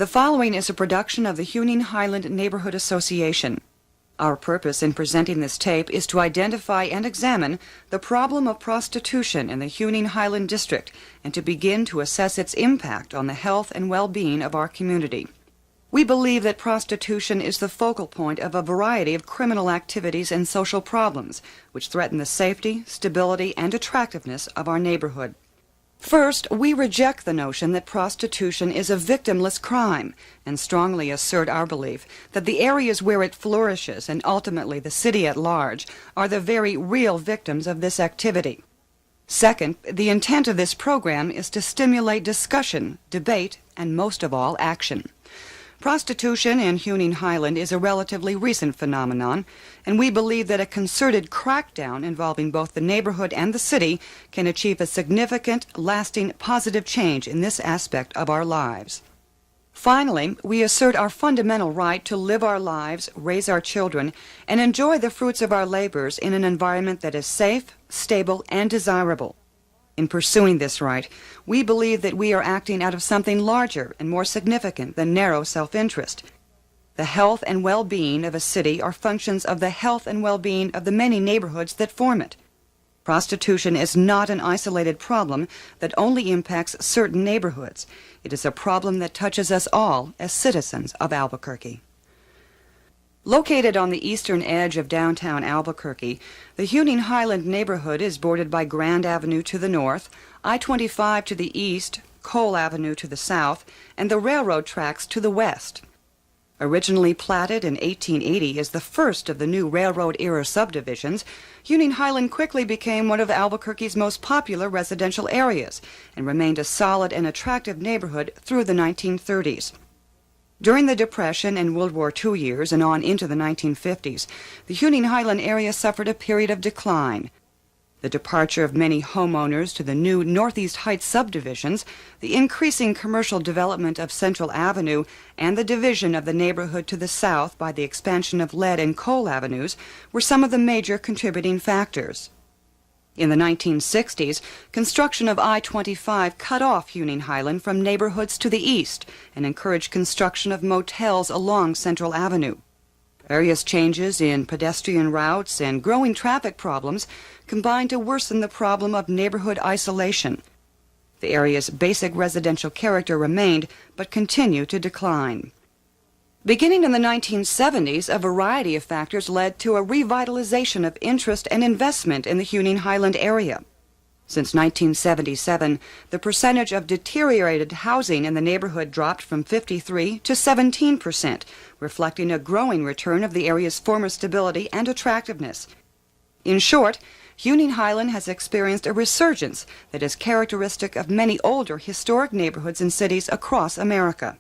The following is a production of the Huning HIghland Neighborhood Association. Our purpose in presenting this tape is to identify and examine the problem of prostitution in the Huning HIghland District and to begin to assess its impact on the health and well-being of our community. We believe that prostitution is the focal point of a variety of criminal activities and social problems which threaten the safety, stability, and attractiveness of our neighborhood. First, we reject the notion that prostitution is a victimless crime and strongly assert our belief that the areas where it flourishes and ultimately the city at large are the very real victims of this activity. Second, the intent of this program is to stimulate discussion, debate, and most of all, action. Prostitution in Huning HIghland is a relatively recent phenomenon, and we believe that a concerted crackdown involving both the neighborhood and the city can achieve a significant, lasting, positive change in this aspect of our lives. Finally, we assert our fundamental right to live our lives, raise our children, and enjoy the fruits of our labors in an environment that is safe, stable, and desirable. In pursuing this right, we believe that we are acting out of something larger and more significant than narrow self-interest. The health and well-being of a city are functions of the health and well-being of the many neighborhoods that form it. Prostitution is not an isolated problem that only impacts certain neighborhoods. It is a problem that touches us all as citizens of Albuquerque. Located on the eastern edge of downtown Albuquerque, the Huning HIghland neighborhood is bordered by Grand Avenue to the north, I-25 to the east, Cole Avenue to the south, and the railroad tracks to the west. Originally platted in 1880 as the first of the new railroad-era subdivisions, Huning HIghland quickly became one of Albuquerque's most popular residential areas and remained a solid and attractive neighborhood through the 1930s. During the Depression and World War II years and on into the 1950s, the Huning HIghland area suffered a period of decline. The departure of many homeowners to the new Northeast Heights subdivisions, the increasing commercial development of Central Avenue, and the division of the neighborhood to the south by the expansion of Lead and Cole Avenues were some of the major contributing factors. In the 1960s, construction of I-25 cut off Huning HIghland from neighborhoods to the east and encouraged construction of motels along Central Avenue. Various changes in pedestrian routes and growing traffic problems combined to worsen the problem of neighborhood isolation. The area's basic residential character remained, but continued to decline. Beginning in the 1970s, a variety of factors led to a revitalization of interest and investment in the Huning HIghland area. Since 1977, the percentage of deteriorated housing in the neighborhood dropped from 53 to 17%, reflecting a growing return of the area's former stability and attractiveness. In short, Huning HIghland has experienced a resurgence that is characteristic of many older historic neighborhoods and cities across America.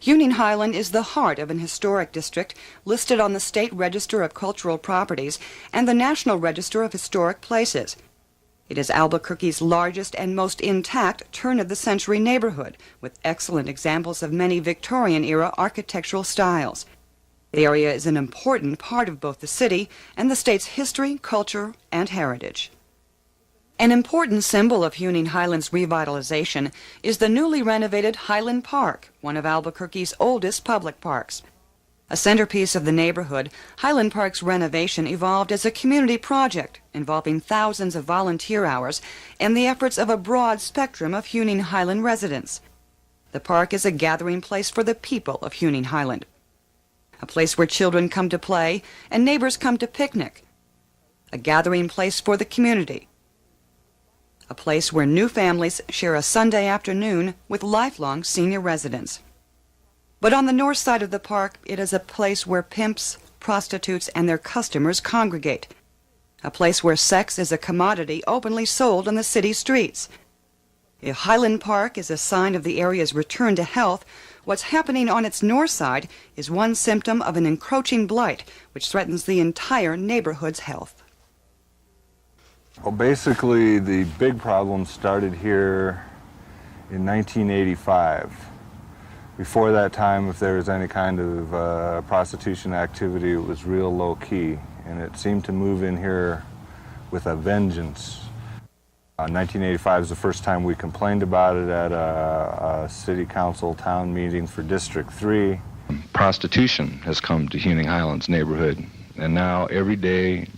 Huning HIghland is the heart of an historic district listed on the State Register of Cultural Properties and the National Register of Historic Places. It is Albuquerque's largest and most intact turn-of-the-century neighborhood, with excellent examples of many Victorian-era architectural styles. The area is an important part of both the city and the state's history, culture, and heritage. An important symbol of Huning HIghland's revitalization is the newly renovated Highland Park, one of Albuquerque's oldest public parks. A centerpiece of the neighborhood, Highland Park's renovation evolved as a community project involving thousands of volunteer hours and the efforts of a broad spectrum of Huning HIghland residents. The park is a gathering place for the people of Huning HIghland, a place where children come to play and neighbors come to picnic, a gathering place for the community, a place where new families share a Sunday afternoon with lifelong senior residents. But on the north side of the park, it is a place where pimps, prostitutes, and their customers congregate, a place where sex is a commodity openly sold on the city streets. If Highland Park is a sign of the area's return to health, what's happening on its north side is one symptom of an encroaching blight which threatens the entire neighborhood's health. Well, basically, the big problem started here in 1985. Before that time, if there was any kind of prostitution activity, it was real low-key, and it seemed to move in here with a vengeance. 1985 is the first time we complained about it at a city council town meeting for District 3. Prostitution has come to Huning HIghland's neighborhood, and now every day,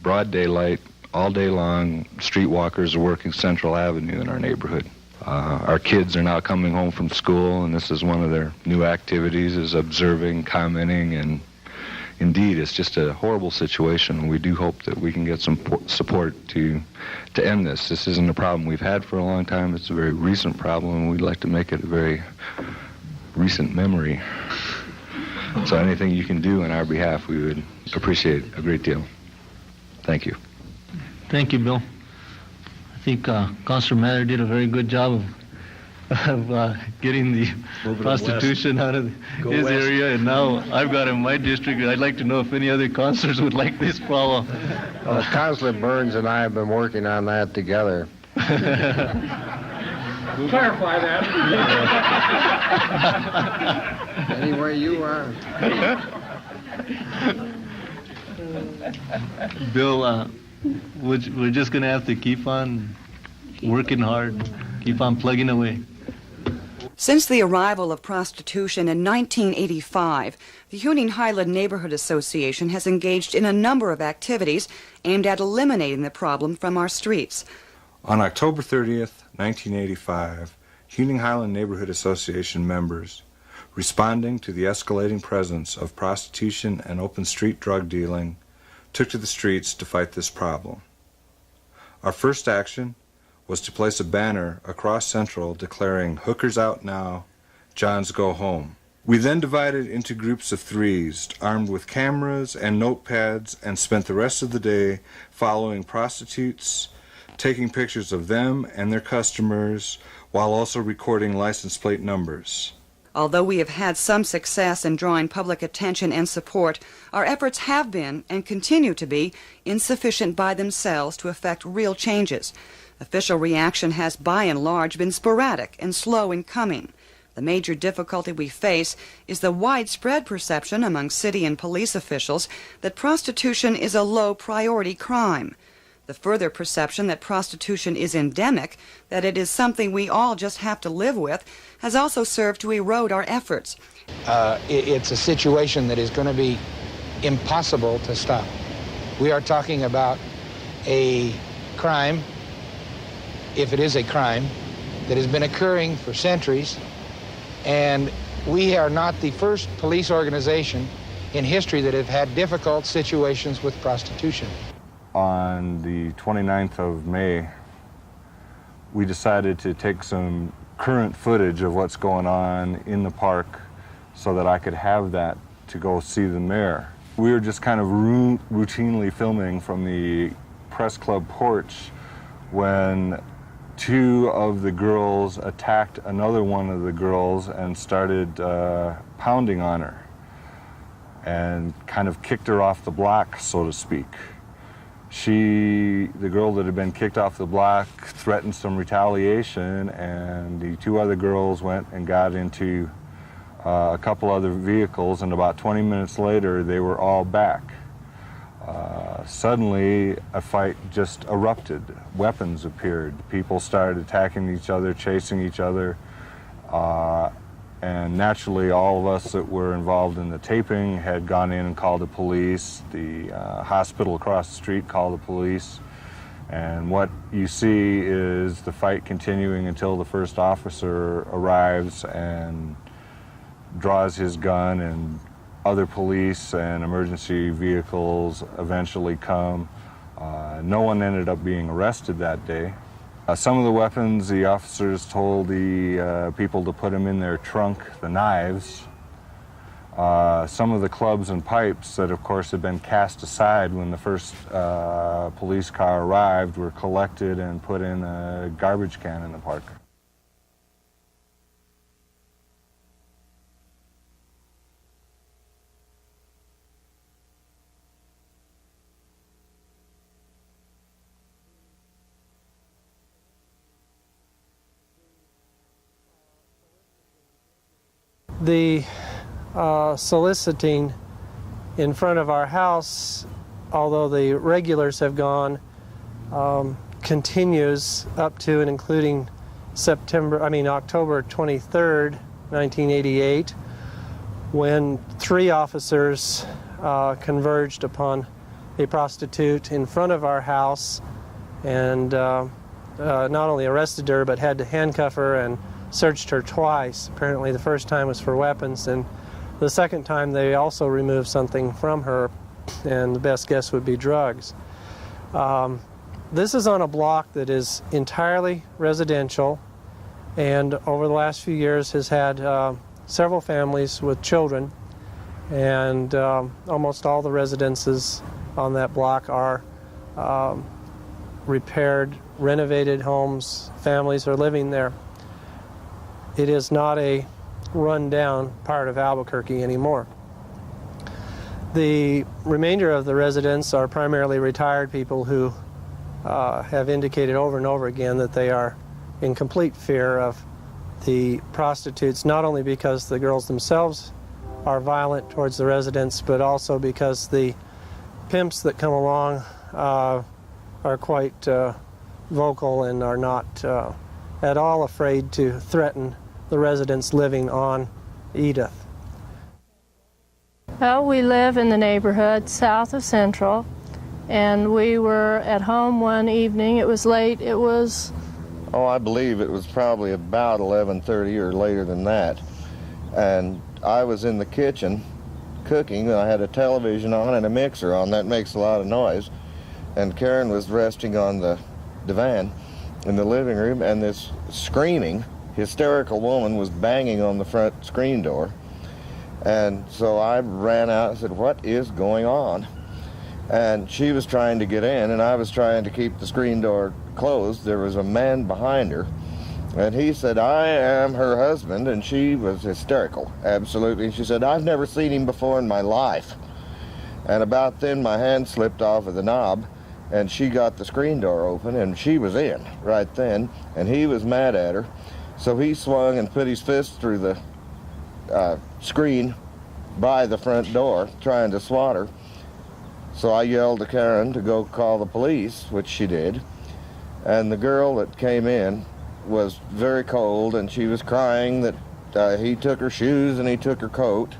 broad daylight, all day long, streetwalkers are working Central Avenue in our neighborhood. Our kids are now coming home from school, and this is one of their new activities, is observing, commenting, and indeed, it's just a horrible situation. We do hope that we can get some support to end this. This isn't a problem we've had for a long time. It's a very recent problem, and we'd like to make it a very recent memory. So anything you can do on our behalf, we would appreciate a great deal. Thank you. Thank you, Bill. I think Councilor Mather did a very good job of getting the prostitution out of his area, and now I've got it in my district. I'd like to know if any other councilors would like this problem. Councilor Burns and I have been working on that together. Clarify that. Anywhere you are. Bill, we're just going to have to keep on working hard, keep on plugging away. Since the arrival of prostitution in 1985, the Huning HIghland Neighborhood Association has engaged in a number of activities aimed at eliminating the problem from our streets. On October 30th, 1985, Huning HIghland Neighborhood Association members, responding to the escalating presence of prostitution and open street drug dealing, took to the streets to fight this problem. Our first action was to place a banner across Central declaring "Hookers out now, Johns go home." We then divided into groups of threes, armed with cameras and notepads, and spent the rest of the day following prostitutes, taking pictures of them and their customers, while also recording license plate numbers. Although we have had some success in drawing public attention and support, our efforts have been, and continue to be, insufficient by themselves to effect real changes. Official reaction has by and large been sporadic and slow in coming. The major difficulty we face is the widespread perception among city and police officials that prostitution is a low-priority crime. The further perception that prostitution is endemic, that it is something we all just have to live with, has also served to erode our efforts. It's a situation that is going to be impossible to stop. We are talking about a crime, if it is a crime, that has been occurring for centuries, and we are not the first police organization in history that have had difficult situations with prostitution. On the 29th of May, we decided to take some current footage of what's going on in the park so that I could have that to go see the mayor. We were just kind of routinely filming from the press club porch when two of the girls attacked another one of the girls and started pounding on her and kind of kicked her off the block, so to speak. The girl that had been kicked off the block, threatened some retaliation, and the two other girls went and got into a couple other vehicles, and about 20 minutes later they were all back. Suddenly a fight just erupted. Weapons appeared. People started attacking each other, chasing each other, and naturally all of us that were involved in the taping had gone in and called the police. The hospital across the street called the police, and what you see is the fight continuing until the first officer arrives and draws his gun, and other police and emergency vehicles eventually come. No one ended up being arrested that day. Some of the weapons, the officers told the people to put them in their trunk, the knives. Some of the clubs and pipes that, of course, had been cast aside when the first police car arrived were collected and put in a garbage can in the park. The soliciting in front of our house, although the regulars have gone, continues up to and including October 23rd, 1988, when 3 officers converged upon a prostitute in front of our house and not only arrested her but had to handcuff her and searched her twice. Apparently the first time was for weapons, and the second time they also removed something from her, and the best guess would be drugs. This is on a block that is entirely residential, and over the last few years has had several families with children, and almost all the residences on that block are repaired, renovated homes. Families are living there. It is not a run-down part of Albuquerque anymore. The remainder of the residents are primarily retired people who have indicated over and over again that they are in complete fear of the prostitutes, not only because the girls themselves are violent towards the residents, but also because the pimps that come along are quite vocal and are not at all afraid to threaten the residents living on Edith. Well, we live in the neighborhood south of Central, and we were at home one evening. It was late. It was... Oh, I believe it was probably about 11:30 or later than that. And I was in the kitchen cooking, and I had a television on and a mixer on. That makes a lot of noise. And Karen was resting on the divan in the living room, and this screaming, hysterical woman was banging on the front screen door. And so I ran out and said, "What is going on?" And she was trying to get in, and I was trying to keep the screen door closed. There was a man behind her, and he said, "I am her husband," and she was hysterical, absolutely. She said, "I've never seen him before in my life." And about then my hand slipped off of the knob, and she got the screen door open, and she was in right then, and he was mad at her. So he swung and put his fist through the screen by the front door, trying to swat her. So I yelled to Karen to go call the police, which she did. And the girl that came in was very cold, and she was crying that he took her shoes and he took her coat.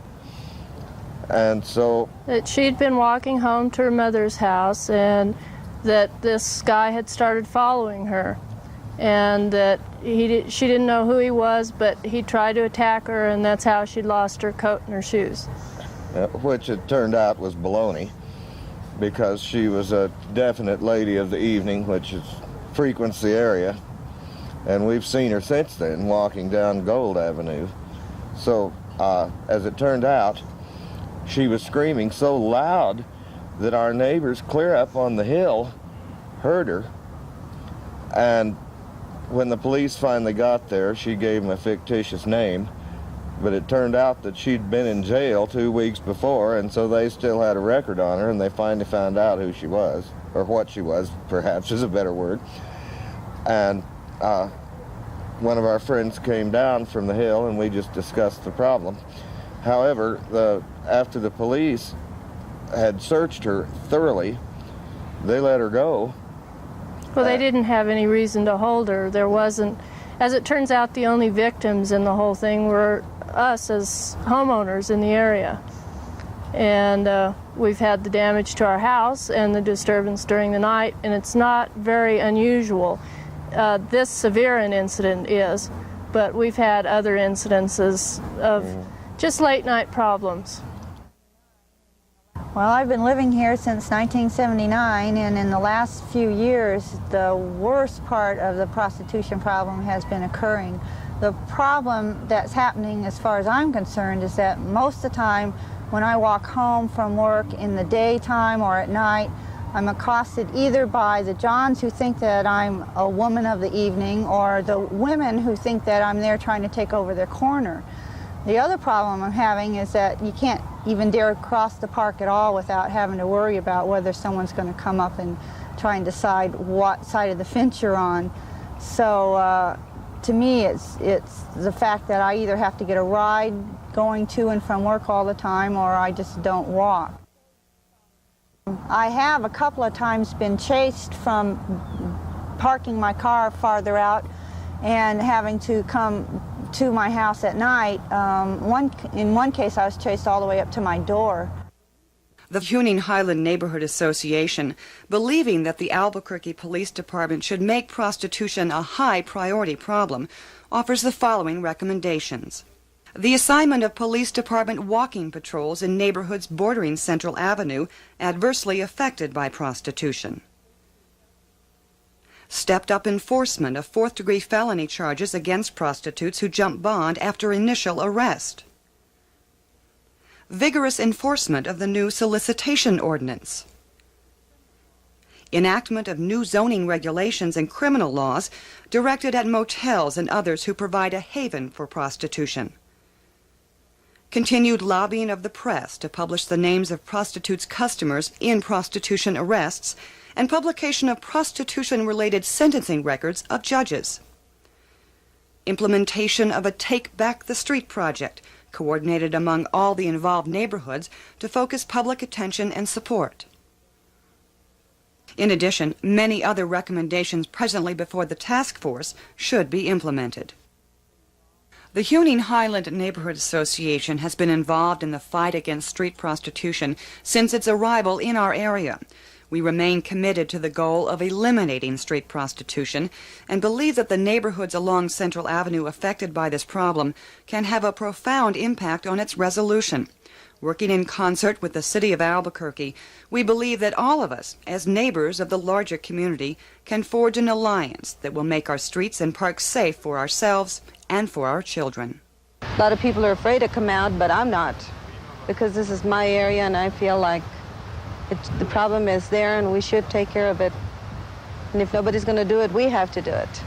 And so... that she'd been walking home to her mother's house, and that this guy had started following her, and that she didn't know who he was, but he tried to attack her, and that's how she lost her coat and her shoes. Which it turned out was baloney, because she was a definite lady of the evening, which frequents the area, and we've seen her since then walking down Gold Avenue. So as it turned out, she was screaming so loud that our neighbors clear up on the hill heard her. And when the police finally got there, she gave them a fictitious name, but it turned out that she'd been in jail 2 weeks before, and so they still had a record on her, and they finally found out who she was, or what she was, perhaps is a better word. And one of our friends came down from the hill, and we just discussed the problem. However, after the police had searched her thoroughly, they let her go. Well, they didn't have any reason to hold her. There wasn't, as it turns out, the only victims in the whole thing were us as homeowners in the area. And we've had the damage to our house and the disturbance during the night, and it's not very unusual. This severe an incident is, but we've had other incidences of just late night problems. Well, I've been living here since 1979, and in the last few years, the worst part of the prostitution problem has been occurring. The problem that's happening, as far as I'm concerned, is that most of the time when I walk home from work in the daytime or at night, I'm accosted either by the Johns who think that I'm a woman of the evening, or the women who think that I'm there trying to take over their corner. The other problem I'm having is that you can't even dare cross the park at all without having to worry about whether someone's going to come up and try and decide what side of the fence you're on. So to me, it's the fact that I either have to get a ride going to and from work all the time, or I just don't walk. I have a couple of times been chased from parking my car farther out and having to come to my house at night. In one case, I was chased all the way up to my door. The Huning HIghland Neighborhood Association, believing that the Albuquerque Police Department should make prostitution a high priority problem, offers the following recommendations. The assignment of police department walking patrols in neighborhoods bordering Central Avenue adversely affected by prostitution. Stepped-up enforcement of fourth-degree felony charges against prostitutes who jump bond after initial arrest. Vigorous enforcement of the new solicitation ordinance. Enactment of new zoning regulations and criminal laws directed at motels and others who provide a haven for prostitution. Continued lobbying of the press to publish the names of prostitutes' customers in prostitution arrests, and publication of prostitution-related sentencing records of judges. Implementation of a Take Back the Street project, coordinated among all the involved neighborhoods to focus public attention and support. In addition, many other recommendations presently before the task force should be implemented. The Huning HIghland Neighborhood Association has been involved in the fight against street prostitution since its arrival in our area. We remain committed to the goal of eliminating street prostitution and believe that the neighborhoods along Central Avenue affected by this problem can have a profound impact on its resolution. Working in concert with the city of Albuquerque, we believe that all of us, as neighbors of the larger community, can forge an alliance that will make our streets and parks safe for ourselves and for our children. A lot of people are afraid to come out, but I'm not, because this is my area and I feel like the problem is there and we should take care of it. And if nobody's going to do it, we have to do it.